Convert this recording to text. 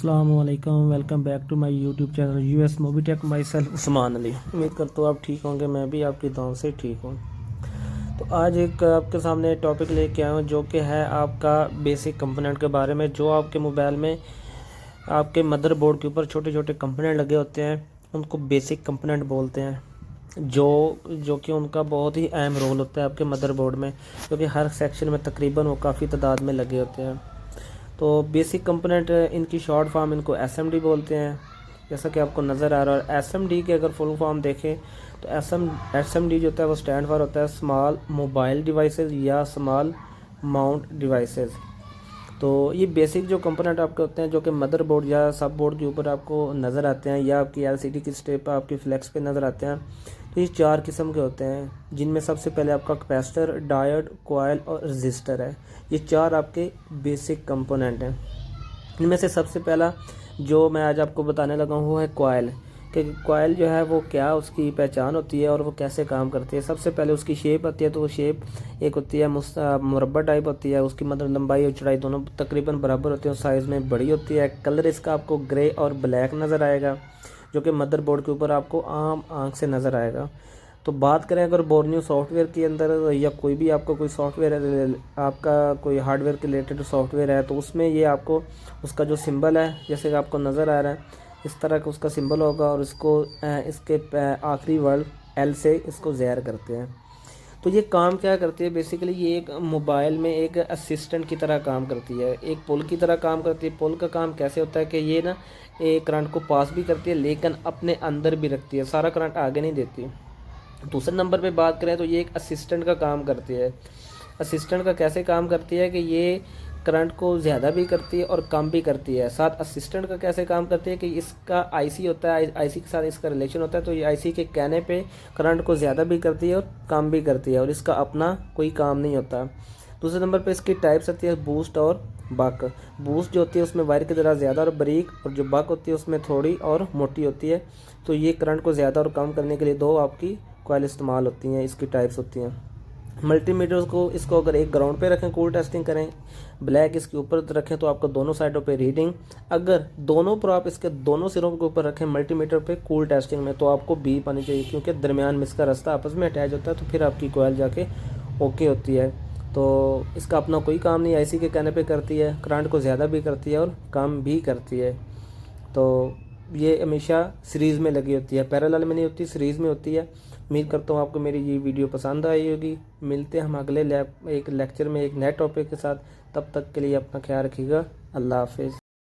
अस्सलामुअलैकुम, welcome back to my YouTube channel US movie tech. Myself Usman Ali. उम्मीद करता हूँ आप ठीक होंगे, मैं भी आपकी दुआओं से ठीक हूँ। तो आज एक आपके सामने टॉपिक लेके आया हूँ जो कि है आपका बेसिक कंपोनेंट के बारे में। जो आपके मोबाइल में आपके मदरबोर्ड के ऊपर छोटे छोटे कंपोनेंट लगे होते हैं उनको बेसिक कंपोनेंट बोलते हैं, जो कि उनका बहुत ही अहम रोल होता है आपके मदरबोर्ड में, क्योंकि हर सेक्शन में तकरीबन वो काफ़ी तादाद में लगे होते हैं। तो बेसिक कंपोनेंट इनकी शॉर्ट फॉर्म इनको एसएमडी बोलते हैं, जैसा कि आपको नज़र आ रहा है। और एसएमडी की अगर फुल फॉर्म देखें तो एसएमडी जो होता है वो स्टैंड फॉर होता है स्मॉल मोबाइल डिवाइसेस या स्मॉल माउंट डिवाइसेस। तो ये बेसिक जो कंपोनेंट आपके होते हैं जो कि मदरबोर्ड या सब बोर्ड के ऊपर आपको नज़र आते हैं या आपकी एलसीडी की स्टेप पर आपकी फ्लैक्स पे नज़र आते हैं। तो ये चार किस्म के होते हैं, जिनमें सबसे पहले आपका कैपेसिटर, डायोड, कॉइल और रजिस्टर है। ये चार आपके बेसिक कंपोनेंट हैं। इनमें से सबसे पहला जो मैं आज आपको बताने लगा हूँ वो है कॉइल, कि कॉइल जो है वो क्या उसकी पहचान होती है और वो कैसे काम करती है। सबसे पहले उसकी शेप आती है। तो वो शेप एक होती है मुरब्बा टाइप होती है, उसकी मतलब लंबाई और चौड़ाई दोनों तकरीबन बराबर होती है और साइज़ में बड़ी होती है। कलर इसका आपको ग्रे और ब्लैक नज़र आएगा, जो कि मदरबोर्ड के ऊपर आपको आम आंख से नज़र आएगा। तो बात करें अगर बोर्नियो सॉफ्टवेयर के अंदर या कोई भी आपका कोई सॉफ्टवेयर है, आपका कोई हार्डवेयर के रिलेटेड सॉफ्टवेयर है, तो उसमें ये आपको उसका जो सिंबल है जैसे कि आपको नज़र आ रहा है इस तरह का उसका सिंबल होगा और इसके आखिरी वर्ड एल से इसको ज़ेर करते हैं। तो ये काम क्या करती है बेसिकली, ये एक मोबाइल में एक असिस्टेंट की तरह काम करती है, एक पुल की तरह काम करती है। पुल का काम कैसे होता है कि ये ना एक करंट को पास भी करती है लेकिन अपने अंदर भी रखती है, सारा करंट आगे नहीं देती। दूसरे नंबर पे बात करें तो ये एक असिस्टेंट का काम करती है। असिस्टेंट का कैसे काम करती है कि ये करंट को ज़्यादा भी करती है और कम भी करती है। साथ असिस्टेंट का कैसे काम करती है कि इसका आईसी होता है, आईसी के साथ इसका रिलेशन होता है। तो ये आईसी के कहने पे करंट को ज़्यादा भी करती है और कम भी करती है और इसका अपना कोई काम नहीं होता। दूसरे नंबर पे इसकी टाइप्स होती है बूस्ट और बक। बूस्ट जो होती है उसमें वायर की तरह ज़्यादा और बारीक, और जो बक होती है उसमें थोड़ी और मोटी होती है। तो ये करंट को ज़्यादा और कम करने के लिए दो आपकी कॉइल इस्तेमाल होती हैं, इसकी टाइप्स होती हैं। मल्टीमीटर्स को इसको अगर एक ग्राउंड पे रखें, कूल टेस्टिंग करें, ब्लैक इसके ऊपर रखें तो आपको दोनों साइडों पे रीडिंग। अगर दोनों पर आप इसके दोनों सिरों के ऊपर रखें मल्टीमीटर पे कूल टेस्टिंग में, तो आपको बीप आनी चाहिए, क्योंकि दरमियान में इसका रास्ता आपस में अटैच होता है। तो फिर आपकी कॉइल जाके ओके होती है। तो इसका अपना कोई काम नहीं, आईसी के कहने पे करती है, करंट को ज़्यादा भी करती है और कम भी करती है। तो ये हमेशा सीरीज़ में लगी होती है, पैरेलल में नहीं होती, सीरीज़ में होती है। उम्मीद करता हूँ आपको मेरी ये वीडियो पसंद आई होगी। मिलते हैं हम अगले एक लेक्चर में एक नए टॉपिक के साथ। तब तक के लिए अपना ख्याल रखिएगा। अल्लाह हाफिज़।